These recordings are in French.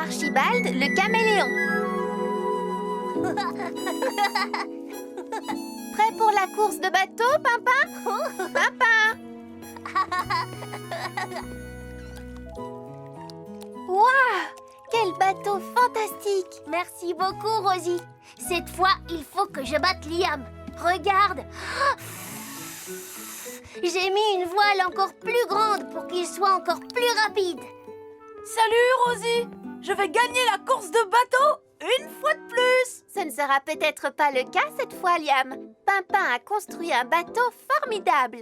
Archibald, le caméléon. Prêt pour la course de bateau, Pimpin? Pimpin! Waouh! Quel bateau fantastique! Merci beaucoup, Rosie. Cette fois, il faut que je batte Liam. Regarde. J'ai mis une voile encore plus grande pour qu'il soit encore plus rapide. Salut, Rosie! Je vais gagner la course de bateau une fois de plus! Ce ne sera peut-être pas le cas cette fois, Liam. Pimpin a construit un bateau formidable.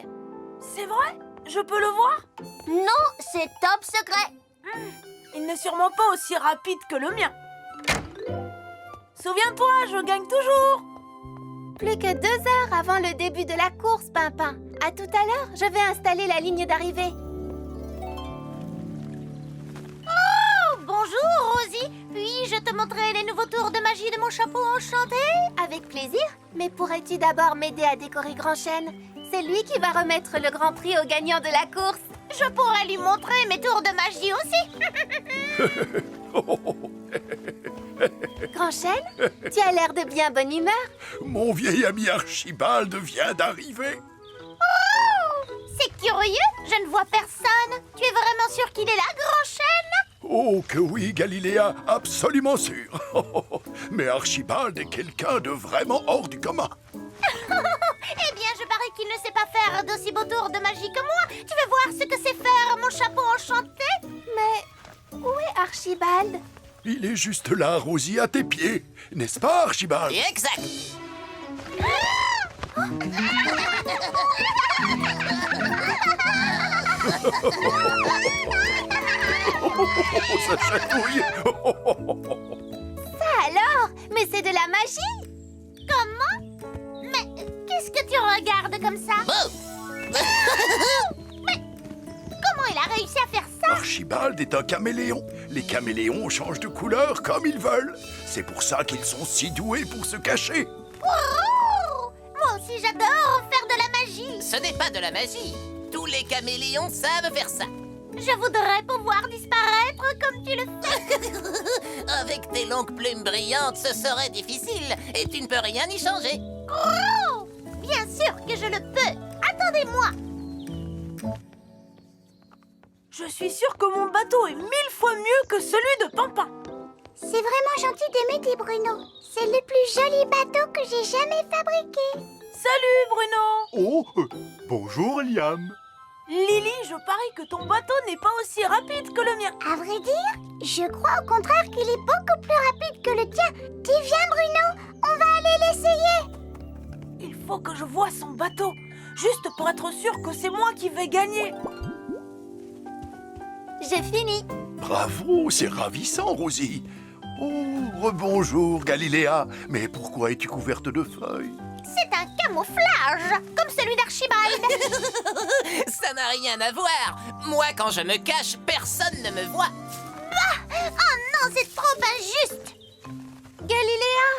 C'est vrai? Je peux le voir? Non, c'est top secret. Il n'est sûrement pas aussi rapide que le mien. Souviens-toi, je gagne toujours! Plus que 2 heures avant le début de la course, Pimpin. À tout à l'heure, je vais installer la ligne d'arrivée. Oh, bonjour, Rosie. Puis-je te montrer les nouveaux tours de magie de mon chapeau enchanté? Avec plaisir. Mais pourrais-tu d'abord m'aider à décorer Grand Chêne? C'est lui qui va remettre le grand prix au gagnant de la course. Je pourrais lui montrer mes tours de magie aussi. Grand Chêne, tu as l'air de bien bonne humeur. Mon vieil ami Archibald vient d'arriver. Oh, c'est curieux, je ne vois personne. Tu es vraiment sûr qu'il est là, Grand Chêne? Oh que oui, Galiléa, absolument sûr. Mais Archibald est quelqu'un de vraiment hors du commun. Eh bien, je parie qu'il ne sait pas faire d'aussi beaux tours de magie que moi. Tu veux voir ce que c'est faire mon chapeau enchanté? Mais où est Archibald? Il est juste là, Rosie, à tes pieds. N'est-ce pas, Archibald? Exact. Ça chatouille. Ça alors? Mais c'est de la magie! Comment? Mais qu'est-ce que tu regardes comme ça? Bon. Comment il a réussi à faire ça? Archibald est un caméléon. Les caméléons changent de couleur comme ils veulent. C'est pour ça qu'ils sont si doués pour se cacher. Wow! Moi aussi, j'adore faire de la magie. Ce n'est pas de la magie. Tous les caméléons savent faire ça. Je voudrais pouvoir disparaître comme tu le fais. Avec tes longues plumes brillantes, ce serait difficile et tu ne peux rien y changer. Oh! Bien sûr que je le peux. Attendez-moi. Je suis sûre que mon bateau est 1000 fois mieux que celui de Pimpin. C'est vraiment gentil d'aimer tes Bruno. C'est le plus joli bateau que j'ai jamais fabriqué. Salut, Bruno! Oh, bonjour Liam. Lily, je parie que ton bateau n'est pas aussi rapide que le mien. À vrai dire, je crois au contraire qu'il est beaucoup plus rapide que le tien. Tu viens, Bruno? On va aller l'essayer. Il faut que je voie son bateau, juste pour être sûr que c'est moi qui vais gagner. J'ai fini. Bravo, c'est ravissant, Rosie. Oh, rebonjour, Galiléa. Mais pourquoi es-tu couverte de feuilles? C'est un camouflage, comme celui d'Archibald. Ça n'a rien à voir. Moi, quand je me cache, personne ne me voit. Oh non, c'est trop injuste. Galiléa!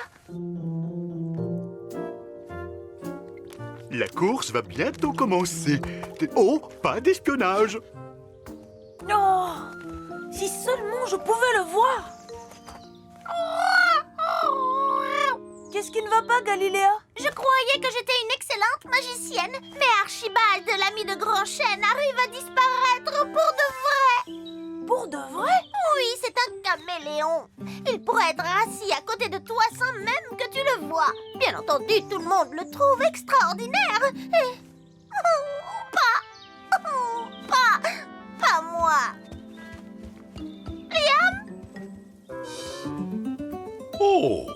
La course va bientôt commencer. Oh, pas d'espionnage. Oh, si seulement je pouvais le voir. Qu'est-ce qui ne va pas, Galiléa? Je croyais que j'étais une excellente magicienne, mais Archibald, l'ami de Grand Chêne, arrive à disparaître pour de vrai. Pour de vrai? Oui, c'est un caméléon. Il pourrait être assis à côté de toi sans même que tu le vois. Bien entendu, tout le monde le trouve extraordinaire. Et... pas moi. Liam? Oh!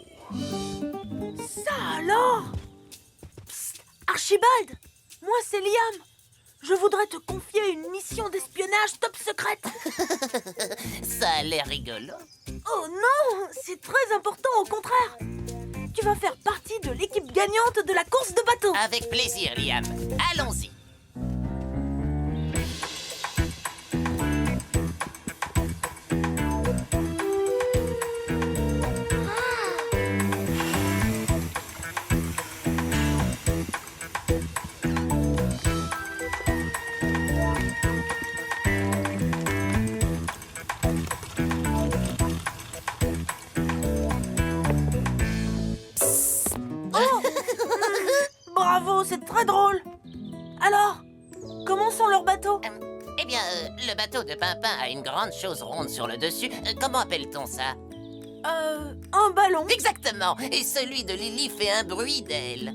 Ça alors? Psst, Archibald, moi c'est Liam. Je voudrais te confier une mission d'espionnage top secrète. Ça a l'air rigolo. Oh non, c'est très important au contraire. Tu vas faire partie de l'équipe gagnante de la course de bateau. Avec plaisir, Liam. Allons-y. sont leurs bateaux? Eh bien, le bateau de Pimpin a une grande chose ronde sur le dessus. Comment appelle-t-on ça? Un ballon. Exactement. Et celui de Lily fait un bruit d'aile.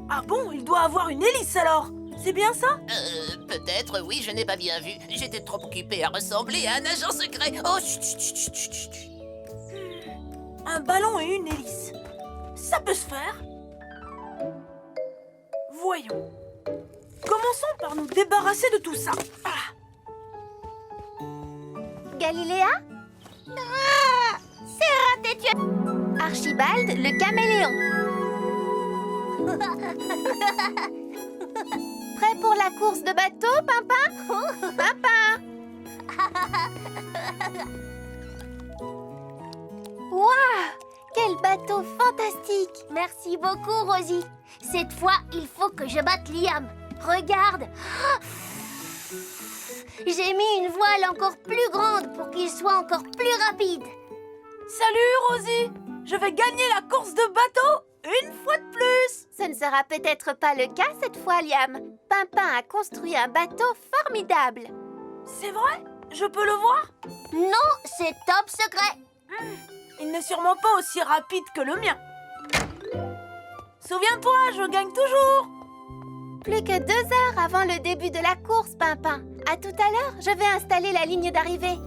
Ah bon, il doit avoir une hélice alors. C'est bien ça? Peut-être, oui, je n'ai pas bien vu. J'étais trop occupé à ressembler à un agent secret. Oh, chut, chut, chut, chut, chut. Un ballon et une hélice. Ça peut se faire. Voyons. Commençons par nous débarrasser de tout ça. Ah. Galiléa, C'est raté, tu as... Archibald, le caméléon. Prêt pour la course de bateau, Pimpin? Pimpin! Waouh! Quel bateau fantastique! Merci beaucoup, Rosie. Cette fois, il faut que je batte Liam. Regarde. J'ai mis une voile encore plus grande pour qu'il soit encore plus rapide. Salut Rosie. Je vais gagner la course de bateau une fois de plus. Ce ne sera peut-être pas le cas cette fois, Liam. Pimpin a construit un bateau formidable. C'est vrai? Je peux le voir? Non, c'est top secret. Il n'est sûrement pas aussi rapide que le mien. Souviens-toi, je gagne toujours. Plus que 2 heures avant le début de la course, Pimpin. À tout à l'heure, je vais installer la ligne d'arrivée.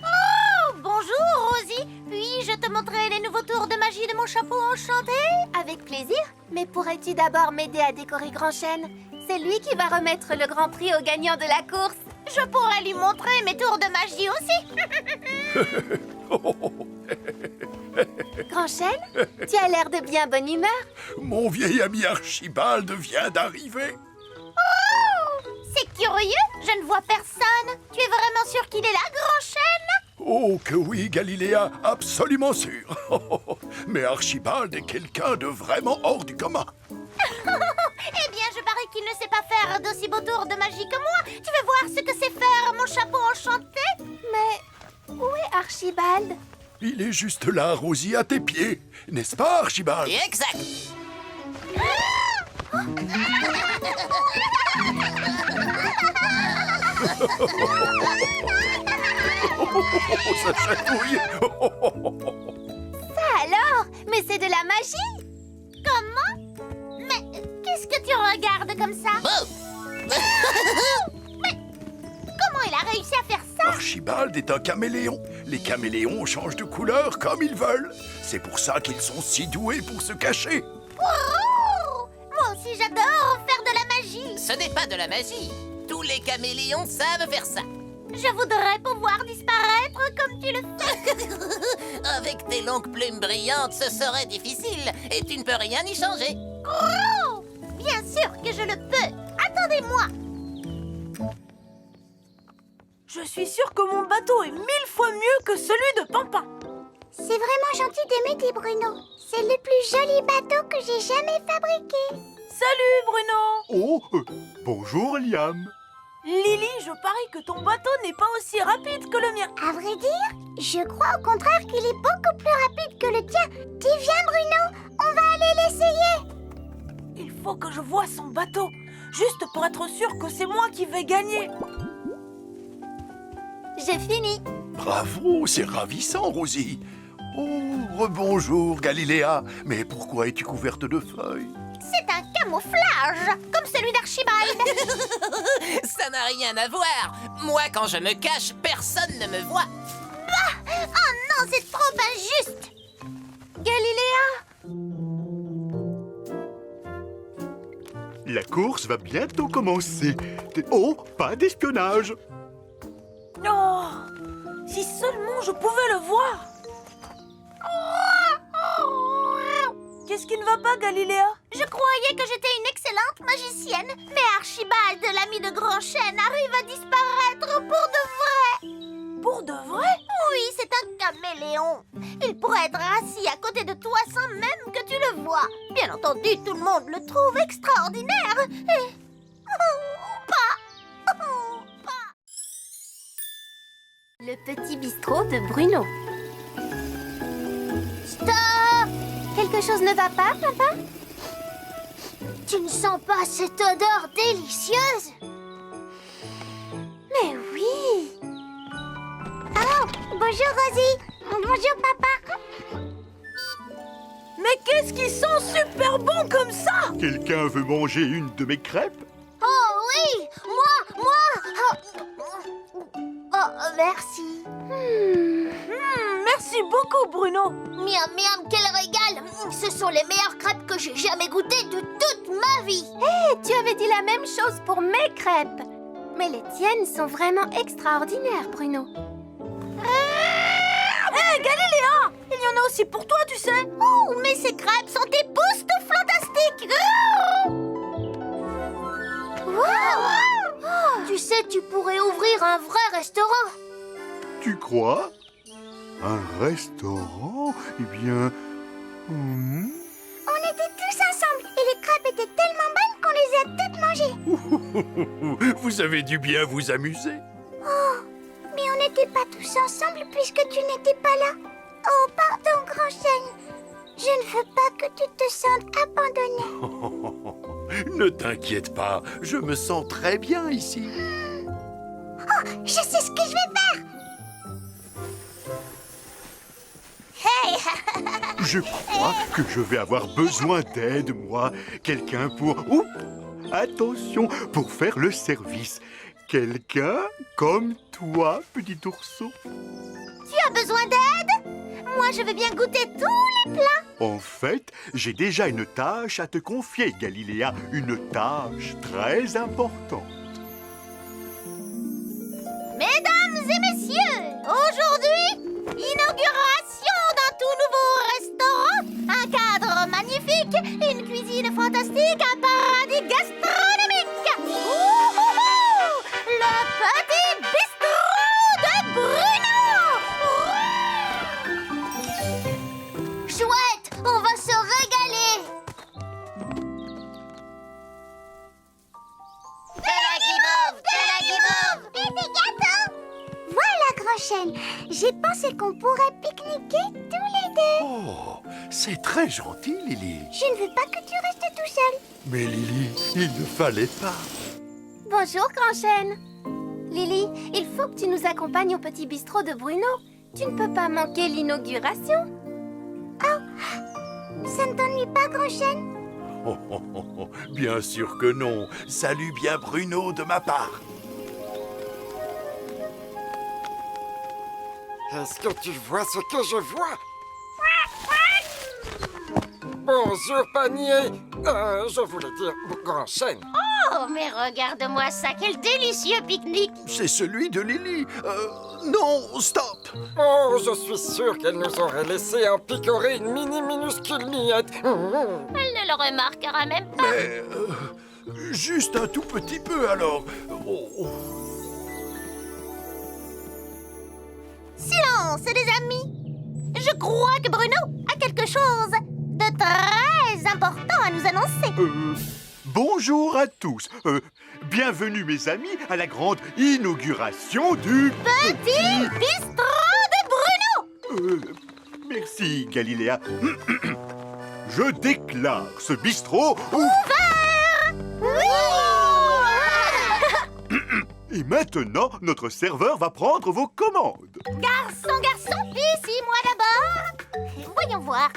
Oh, bonjour, Rosie. Puis-je te montrer les nouveaux tours de magie de mon chapeau enchanté? Avec plaisir, mais pourrais-tu d'abord m'aider à décorer Grand Chêne? C'est lui qui va remettre le grand prix au gagnant de la course. Je pourrais lui montrer mes tours de magie aussi. Grand Chêne, tu as l'air de bien bonne humeur. Mon vieil ami Archibald vient d'arriver. C'est curieux, je ne vois personne. Tu es vraiment sûr qu'il est là, Grand Chêne? Oh que oui, Galiléa, absolument sûr. Mais Archibald est quelqu'un de vraiment hors du commun. Eh bien, je parie qu'il ne sait pas faire d'aussi beaux tours de magie que moi. Tu veux voir ce que c'est faire mon chapeau enchanté? Mais où est Archibald? Il est juste là, Rosie, à tes pieds. N'est-ce pas, Archibald? Exact. Oh, ça chatouille. Ça alors? Mais c'est de la magie! Comment? Mais qu'est-ce que tu regardes comme ça? Bon. Comment il a réussi à faire ça? Archibald est un caméléon. Les caméléons changent de couleur comme ils veulent. C'est pour ça qu'ils sont si doués pour se cacher. Wow! Moi aussi, j'adore faire de la magie. Ce n'est pas de la magie. Tous les caméléons savent faire ça. Je voudrais pouvoir disparaître comme tu le fais. Avec tes longues plumes brillantes, ce serait difficile et tu ne peux rien y changer. Oh! Bien sûr que je le peux. Attendez-moi. Je suis sûre que mon bateau est 1000 fois mieux que celui de Pimpin. C'est vraiment gentil de m'aider, Bruno. C'est le plus joli bateau que j'ai jamais fabriqué. Salut Bruno. Oh, bonjour Liam. Lily, je parie que ton bateau n'est pas aussi rapide que le mien. À vrai dire, je crois au contraire qu'il est beaucoup plus rapide que le tien. Tu viens, Bruno? On va aller l'essayer. Il faut que je voie son bateau, juste pour être sûr que c'est moi qui vais gagner. J'ai fini. Bravo, c'est ravissant, Rosie. Oh, rebonjour, Galiléa. Mais pourquoi es-tu couverte de feuilles? C'est un camouflage, comme celui d'Archibald. Ça n'a rien à voir. Moi, quand je me cache, personne ne me voit. Oh non, c'est trop injuste. Galiléa! La course va bientôt commencer. Oh, pas d'espionnage. Oh, si seulement je pouvais le voir. Qu'est-ce qui ne va pas, Galiléa? Je croyais que j'étais une excellente magicienne, mais Archibald, l'ami de Grand Chêne, arrive à disparaître pour de vrai. Pour de vrai? Oui, c'est un caméléon. Il pourrait être assis à côté de toi sans même que tu le vois. Bien entendu, tout le monde le trouve extraordinaire. Et... pas. Le petit bistrot de Bruno. Stop! Quelque chose ne va pas, Papa? Tu ne sens pas cette odeur délicieuse? Mais oui! Oh, bonjour Rosie! Bonjour papa! Mais qu'est-ce qu'ils sont super bons comme ça! Quelqu'un veut manger une de mes crêpes? Oh oui! Moi! Oh, merci! Merci beaucoup, Bruno! Miam miam, quel régal! Ce sont les meilleures crêpes que j'ai jamais goûtées de toute ma vie! Tu avais dit la même chose pour mes crêpes. Mais les tiennes sont vraiment extraordinaires, Bruno. Hé, Galiléa! Il y en a aussi pour toi, tu sais! Oh, mais ces crêpes sont époustouflantastiques! Wow! Tu sais, tu pourrais ouvrir un vrai restaurant! Tu crois? Un restaurant? Eh bien... On était tous ensemble et les crêpes étaient tellement bonnes qu'on les a toutes mangées! Vous avez dû bien vous amuser. Mais on n'était pas tous ensemble puisque tu n'étais pas là. Oh, pardon, Grand Chêne. Je ne veux pas que tu te sentes abandonné. Ne t'inquiète pas, je me sens très bien ici. Oh, je sais ce que je vais faire. Hey! Je crois que je vais avoir besoin d'aide, moi. Quelqu'un pour... Oups! Attention, pour faire le service. Quelqu'un comme toi, petit ourson. Tu as besoin d'aide? Moi, je veux bien goûter tous les plats. En fait, j'ai déjà une tâche à te confier, Galiléa. Une tâche très importante. Mesdames et messieurs, aujourd'hui, inauguration d'un tout nouveau restaurant, un cadre magnifique, une cuisine fantastique, un paradis gastronomique. Ouhouhou! Le petit bistrot de Bruno. Chouette, on va se régaler. Et des gâteaux. Voilà, Grand Chêne. J'ai pensé qu'on pourrait pique-niquer tous les deux. Oh, c'est très gentil, Lily. Je ne veux pas que tu restes tout seul. Mais Lily, il ne fallait pas. Bonjour, Grand Chêne. Lily, il faut que tu nous accompagnes au petit bistrot de Bruno. Tu ne peux pas manquer l'inauguration. Ça ne t'ennuie pas, Grand Chêne? Oh, oh, oh, oh, bien sûr que non. Salut bien Bruno de ma part. Est-ce que tu vois ce que je vois? Bonjour, panier. Je voulais dire Grand Chêne. Oh, mais regarde-moi ça, quel délicieux pique-nique. C'est celui de Lily. Non, stop. Oh, je suis sûr qu'elle nous aurait laissé en picorer une minuscule miette. Elle ne le remarquera même pas. Mais juste un tout petit peu alors. Oh, oh. Silence, les amis. Je crois que Bruno a quelque chose de très important à nous annoncer. Bonjour à tous. Bienvenue, mes amis, à la grande inauguration du... Petit bistrot de Bruno. Merci, Galiléa. Je déclare ce bistrot ouvert. Et maintenant, notre serveur va prendre vos commandes. Garçon, ici, moi d'abord. Voyons voir.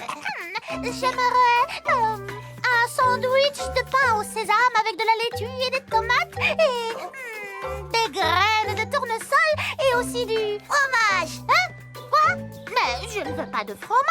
J'aimerais un sandwich de pain au sésame avec de la laitue et des tomates et des graines de tournesol et aussi du fromage. Hein? Quoi? Mais je ne veux pas de fromage.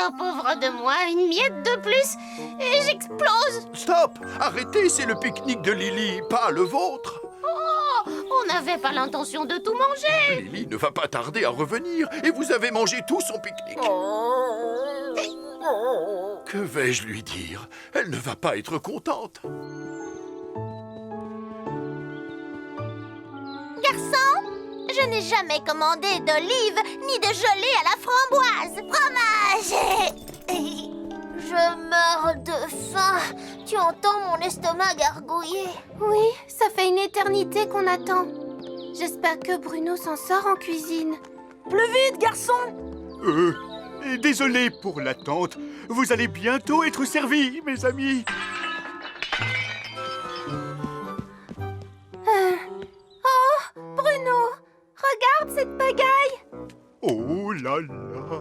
Oh, pauvre de moi, une miette de plus et j'explose. Stop. Arrêtez, c'est le pique-nique de Lily, pas le vôtre. Oh, on n'avait pas l'intention de tout manger. Lily ne va pas tarder à revenir et vous avez mangé tout son pique-nique. Que vais-je lui dire? Elle ne va pas être contente. Garçon, je Je n'ai jamais commandé d'olives ni de gelée à la framboise. Fromage! Je meurs de faim. Tu entends mon estomac gargouiller? Oui, ça fait une éternité qu'on attend. J'espère que Bruno s'en sort en cuisine. Plus vite, garçon! Désolé pour l'attente. Vous allez bientôt être servis, mes amis. Oh, Bruno, regarde cette pagaille. Oh là là.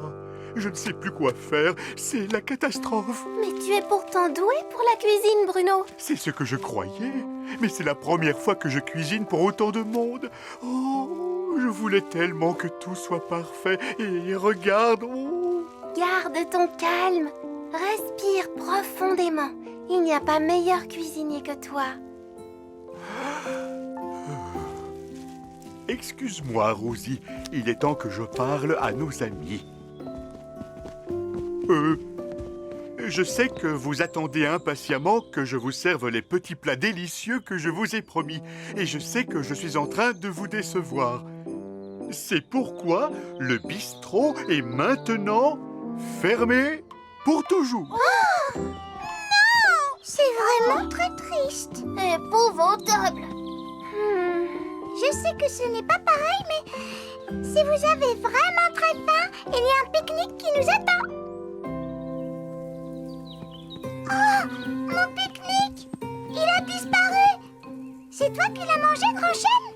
Je ne sais plus quoi faire. C'est la catastrophe. Mais tu es pourtant doué pour la cuisine, Bruno. C'est ce que je croyais. Mais c'est la première fois que je cuisine pour autant de monde. Oh, je voulais tellement que tout soit parfait. Et regarde, oh. Garde ton calme. Respire profondément. Il n'y a pas meilleur cuisinier que toi. Excuse-moi, Rosie. Il est temps que je parle à nos amis. Je sais que vous attendez impatiemment que je vous serve les petits plats délicieux que je vous ai promis. Et je sais que je suis en train de vous décevoir. C'est pourquoi le bistrot est maintenant fermé pour toujours. C'est vraiment très triste. Épouvantable. Je sais que ce n'est pas pareil, mais si vous avez vraiment très faim, il y a un pique-nique qui nous attend. Oh, mon pique-nique! Il a disparu! C'est toi qui l'as mangé, Grand-Chêne?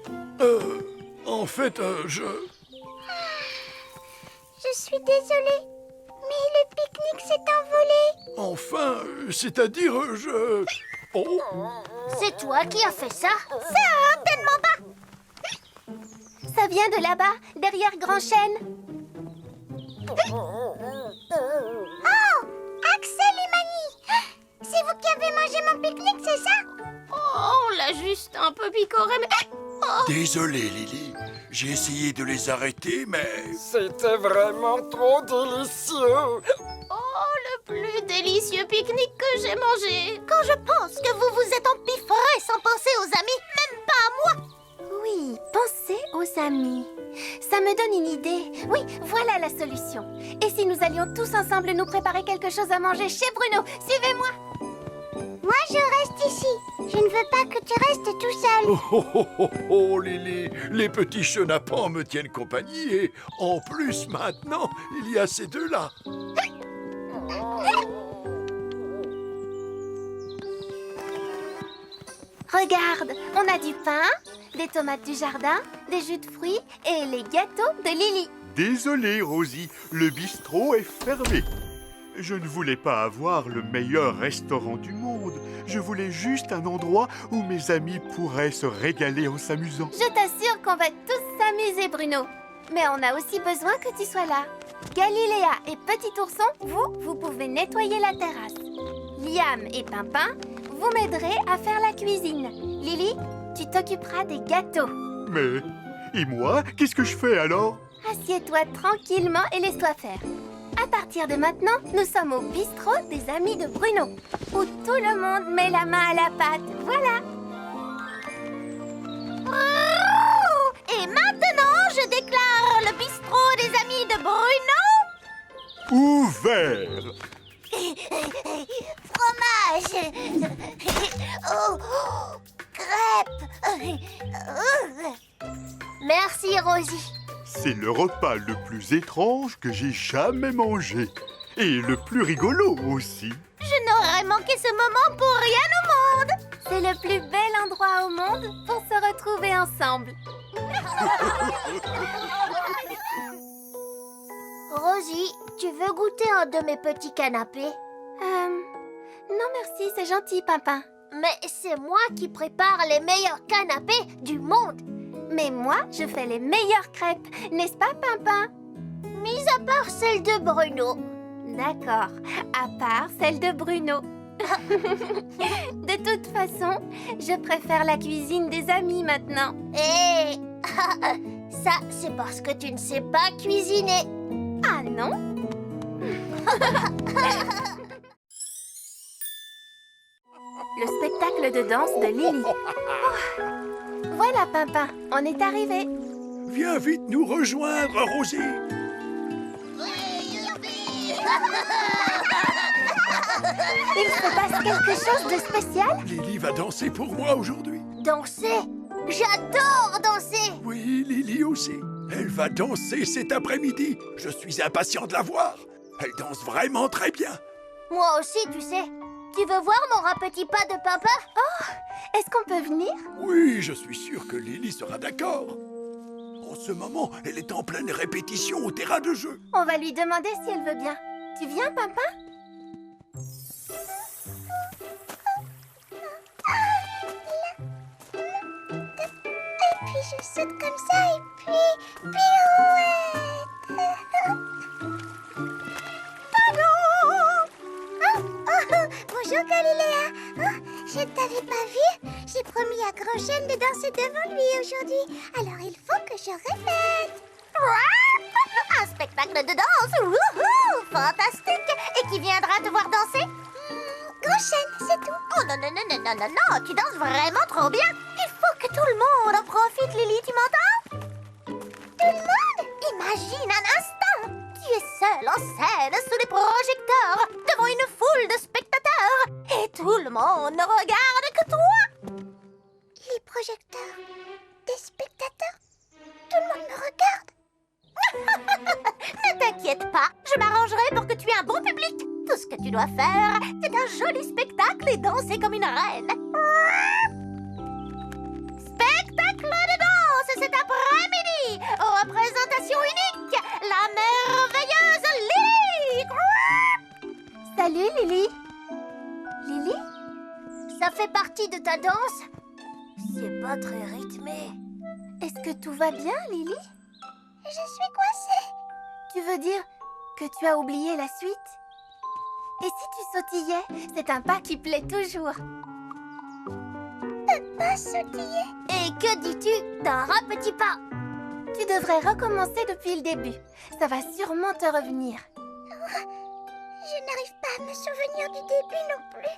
En fait, Je suis désolée, mais le pique-nique s'est envolé. Enfin, c'est-à-dire, Oh, C'est toi qui as fait ça? Certainement pas! Ça vient de là-bas, derrière Grand Chêne. Oh! Axel et Mani! C'est vous qui avez mangé mon pique-nique, c'est ça? Oh, on l'a juste un peu picoré, mais... désolé, Lily. J'ai essayé de les arrêter, mais... C'était vraiment trop délicieux. Oh, le plus délicieux pique-nique que j'ai mangé. Quand je pense que vous vous êtes empiffrés sans penser aux amis, même pas à moi! Oui, pensez aux amis. Ça me donne une idée. Oui, voilà la solution. Et si nous allions tous ensemble nous préparer quelque chose à manger chez Bruno? Suivez-moi. Moi, je reste ici. Je ne veux pas que tu restes tout seul. Oh, Lily, les petits chenapans me tiennent compagnie et en plus, maintenant, il y a ces deux-là. Regarde, on a du pain, des tomates du jardin, des jus de fruits et les gâteaux de Lily. Désolé, Rosie, le bistrot est fermé. Je ne voulais pas avoir le meilleur restaurant du monde. Je voulais juste un endroit où mes amis pourraient se régaler en s'amusant. Je t'assure qu'on va tous s'amuser, Bruno. Mais on a aussi besoin que tu sois là. Galiléa et Petit Ourson, vous pouvez nettoyer la terrasse. Liam et Pimpin, vous m'aiderez à faire la cuisine. Lily, tu t'occuperas des gâteaux. Mais, et moi, qu'est-ce que je fais alors? Assieds-toi tranquillement et laisse-toi faire. À partir de maintenant, nous sommes au bistrot des amis de Bruno, où tout le monde met la main à la pâte. Voilà. Et maintenant, je déclare le bistrot des amis de Bruno Ouvert! fromage. Oh, crêpes. Merci, Rosie. C'est le repas le plus étrange que j'ai jamais mangé. Et le plus rigolo aussi. Je n'aurais manqué ce moment pour rien au monde. C'est le plus bel endroit au monde pour se retrouver ensemble. Rosie, tu veux goûter un de mes petits canapés? Non merci, c'est gentil, Pimpin. Mais c'est moi qui prépare les meilleurs canapés du monde. Mais moi, je fais les meilleures crêpes, n'est-ce pas, Pimpin? Mis à part celle de Bruno. D'accord, à part celle de Bruno. De toute façon, je préfère la cuisine des amis maintenant. Et ça, c'est parce que tu ne sais pas cuisiner. Ah non? Le spectacle de danse de Lily. Oh, voilà, Pimpin, on est arrivé. Viens vite nous rejoindre, Rosie. Il se passe quelque chose de spécial? Lily va danser pour moi aujourd'hui. Danser? J'adore danser! Oui, Lily aussi. Elle va danser cet après-midi. Je suis impatient de la voir. Elle danse vraiment très bien. Moi aussi, tu sais. Tu veux voir mon rat petit pas de papa? Est-ce qu'on peut venir? Oui, je suis sûr que Lily sera d'accord. En ce moment, elle est en pleine répétition au terrain de jeu. On va lui demander si elle veut bien. Tu viens, papa? Et puis je saute comme ça et puis... pirouette. Bonjour Galiléa. Je ne t'avais pas vu. J'ai promis à Grand Chêne de danser devant lui aujourd'hui. Alors il faut que je répète. Un spectacle de danse. Wouhou, fantastique. Et qui viendra te voir danser? Grand Chêne, c'est tout. Oh non, non, non, non, non, non, non. Tu danses vraiment trop bien. Il faut que tout le monde en profite, Lily, tu m'entends? Tout le monde? Imagine un instant. Tu es seule en scène sous les projecteurs, devant une foule de spectateurs. Et tout le monde ne regarde que toi. Les projecteurs? Des spectateurs? Tout le monde me regarde? Ne t'inquiète pas, je m'arrangerai pour que tu aies un bon public. Tout ce que tu dois faire, c'est un joli spectacle et danser comme une reine. Spectacle de danse cet après-midi. Représentation unique, la merveilleuse Lily. Salut, Lily. Lily? Ça fait partie de ta danse? C'est pas très rythmé. Est-ce que tout va bien, Lily? Je suis coincée. Tu veux dire que tu as oublié la suite? Et si tu sautillais? C'est un pas qui plaît toujours. Pas sautiller. Et que dis-tu d'un rat petit pas? Tu devrais recommencer depuis le début. Ça va sûrement te revenir. Je n'arrive pas à me souvenir du début non plus.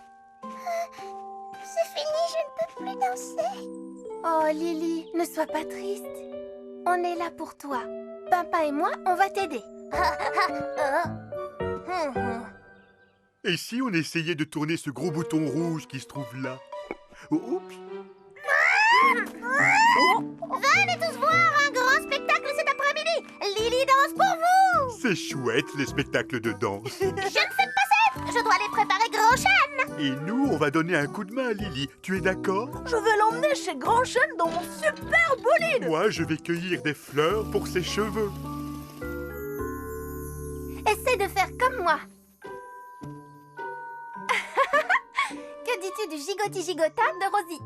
C'est fini, je ne peux plus danser. Oh, Lily, ne sois pas triste. On est là pour toi. Papa et moi, on va t'aider. Et si on essayait de tourner ce gros bouton rouge qui se trouve là? Oups! Venez tous voir un grand spectacle cet après-midi. Lily danse pour vous. C'est chouette, les spectacles de danse. Je ne fais pas ça. Je dois les préparer Grand Chêne. Et nous, on va donner un coup de main à Lily. Tu es d'accord? Je vais l'emmener chez Grand Chêne dans mon super bolide. Moi, je vais cueillir des fleurs pour ses cheveux. Essaie de faire comme moi. Que dis-tu du gigoti-gigota de Rosie?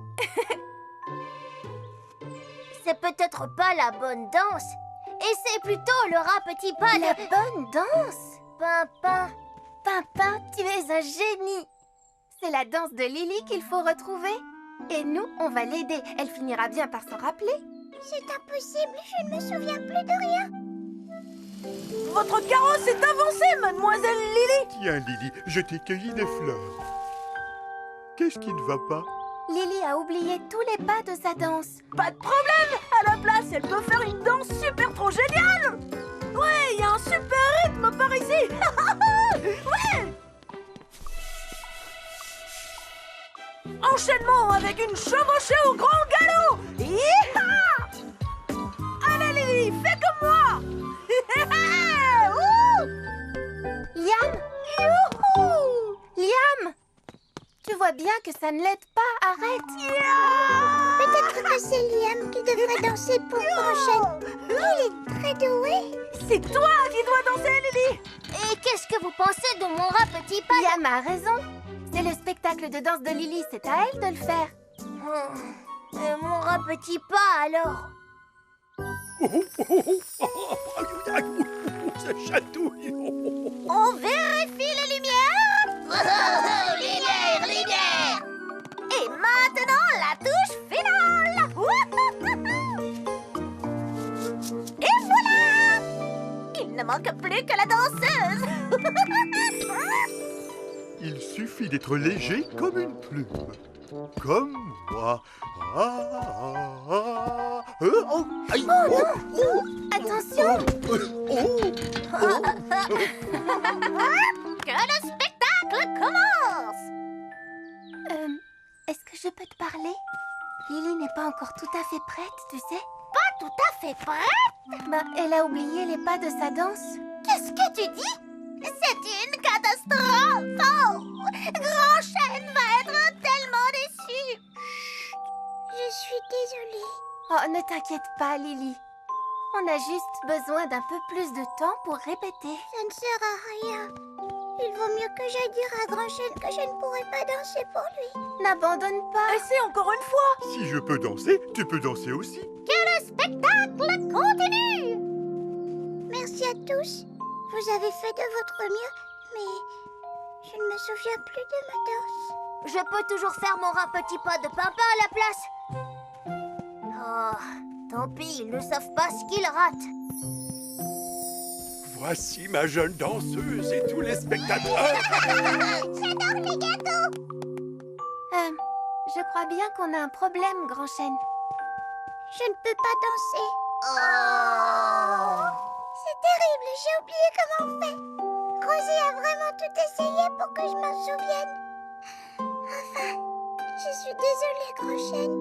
C'est peut-être pas la bonne danse. Et c'est plutôt le rat petit pas La de... bonne danse? Pimpin. Pimpin, tu es un génie. C'est la danse de Lily qu'il faut retrouver. Et nous, on va l'aider. Elle finira bien par s'en rappeler. C'est impossible, je ne me souviens plus de rien. Votre carrosse est avancé, mademoiselle Lily. Tiens, Lily, je t'ai cueilli des fleurs. Qu'est-ce qui ne va pas? Lily a oublié tous les pas de sa danse. Pas de problème. À la place, elle peut faire une danse super trop géniale. Ouais, il y a un super rythme par ici. Ouais. Enchaînement avec une chevauchée au grand galop. Hi-ha! Allez Lily, fais comme moi. Ouh! Liam? Youhou! Liam? Tu vois bien que ça ne l'aide pas. Arrête. Peut-être que c'est Liam qui devrait danser pour Grand Chêne. Il est très doué. C'est toi qui dois danser, Lily. Et qu'est-ce que vous pensez de mon rat petit pas? Liam a raison. C'est le spectacle de danse de Lily. C'est à elle de le faire. Et mon rat petit pas alors? Ça chatouille. On vérifie les lumières. Lumière, lumière. Et maintenant la touche finale. Et voilà. Il ne manque plus que la danseuse. Il suffit d'être léger comme une plume. comme moi. Oh, aïe, Attention! Que le spectacle commence! Est-ce que je peux te parler? Lily n'est pas encore tout à fait prête, tu sais. Pas tout à fait prête? Bah, elle a oublié les pas de sa danse. Qu'est-ce que tu dis? C'est une catastrophe! Oh! Grand Chêne va être tellement déçu! Je suis désolée. Oh, ne t'inquiète pas, Lily. On a juste besoin d'un peu plus de temps pour répéter. Ça ne sert à rien. Il vaut mieux que j'aille dire à Grand Chêne que je ne pourrai pas danser pour lui. N'abandonne pas. Essaie encore une fois. si je peux danser, tu peux danser aussi. Que le spectacle continue! Merci à tous. Vous avez fait de votre mieux, mais je ne me souviens plus de ma danse. Je peux toujours faire mon rat petit pas de Pimpin à la place. Oh, tant pis, ils ne savent pas ce qu'ils ratent. Voici ma jeune danseuse et tous les spectateurs. J'adore les gâteaux! Je crois bien qu'on a un problème, Grand Chêne. Je ne peux pas danser. Oh! C'est terrible, j'ai oublié comment on fait. Rosie a vraiment tout essayé pour que je m'en souvienne. Enfin, je suis désolée, Grand Chêne.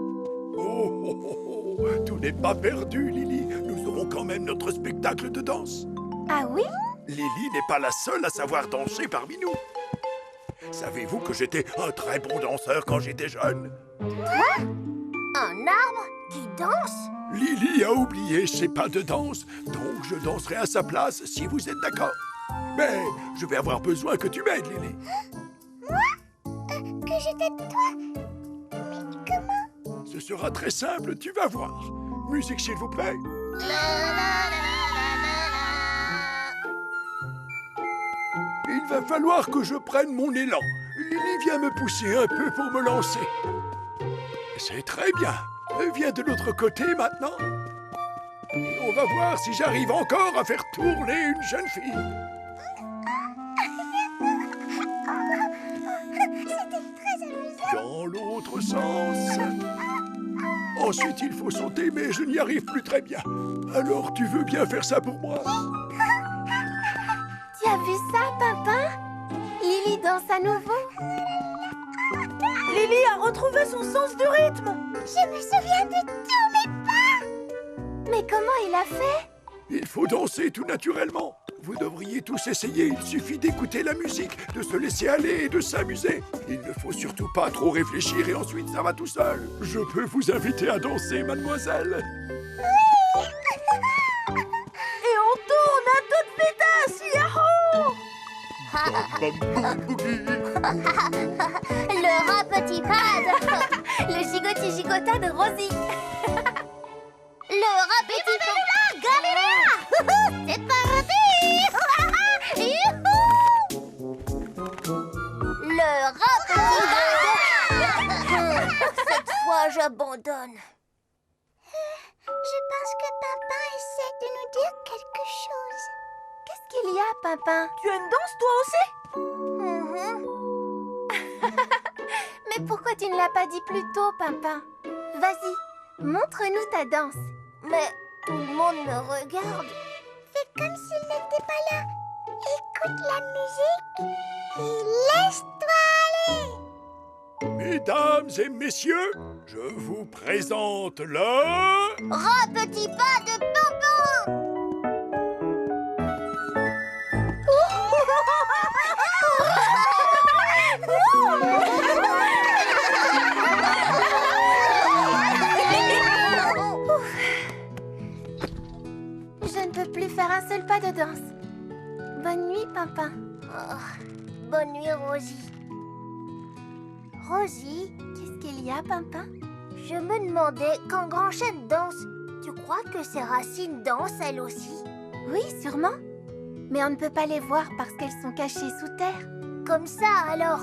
Oh, oh, oh, oh, tout n'est pas perdu, Lily. Nous aurons quand même notre spectacle de danse. Ah oui? Lily n'est pas la seule à savoir danser parmi nous. Savez-vous que j'étais un très bon danseur quand j'étais jeune? Un arbre qui danse? Lily a oublié ses pas de danse, donc je danserai à sa place si vous êtes d'accord. Mais je vais avoir besoin que tu m'aides, Lily. Que je t'aide toi? Mais comment? Ce sera très simple, tu vas voir. Musique, s'il vous plaît. Il va falloir que je prenne mon élan. Lily vient me pousser un peu pour me lancer. C'est très bien. Viens de l'autre côté maintenant. Et on va voir si j'arrive encore à faire tourner une jeune fille. C'était très amusant. Dans l'autre sens. Ensuite, il faut sauter, mais je n'y arrive plus très bien. Alors, tu veux bien faire ça pour moi? Tu as vu ça, Pimpin? Lily danse à nouveau. Lily a retrouvé son sens du rythme. Je me souviens de tous mes pas. Mais comment il a fait? Il faut danser tout naturellement. Vous devriez tous essayer. Il suffit d'écouter la musique, de se laisser aller et de s'amuser. Il ne faut surtout pas trop réfléchir et ensuite ça va tout seul. Je peux vous inviter à danser, mademoiselle. Et on tourne à toute vitesse. Yahoo! Bam, bam, boogie. Le rat petit pad. Le gigoti-gigota de Rosie. Le rat petit pad. Galilea. C'est parti. Youhou! Le rat petit pad. Cette fois, j'abandonne. Je pense que Pimpin essaie de nous dire quelque chose. Qu'est-ce qu'il y a, Pimpin? Tu as une danse toi aussi? Mais pourquoi tu ne l'as pas dit plus tôt, Pimpin? Vas-y, montre-nous ta danse. Mais tout le monde me regarde. Fais comme s'il n'était pas là. Écoute la musique et laisse-toi aller. Mesdames et messieurs, je vous présente le... Rat petit pas de Pimpin. Je ne peux plus faire un seul pas de danse. Bonne nuit, Pimpin. Oh, bonne nuit, Rosie. Rosie, Qu'est-ce qu'il y a, Pimpin? je me demandais, quand Grand Chêne danse, tu crois que ses racines dansent elles aussi? Oui, sûrement. Mais on ne peut pas les voir parce qu'elles sont cachées sous terre. Comme ça, alors.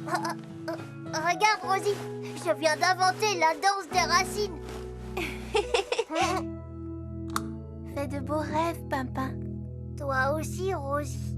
Regarde, Rosie, je viens d'inventer la danse des racines. Fais de beaux rêves, Pimpin. Toi aussi, Rosie.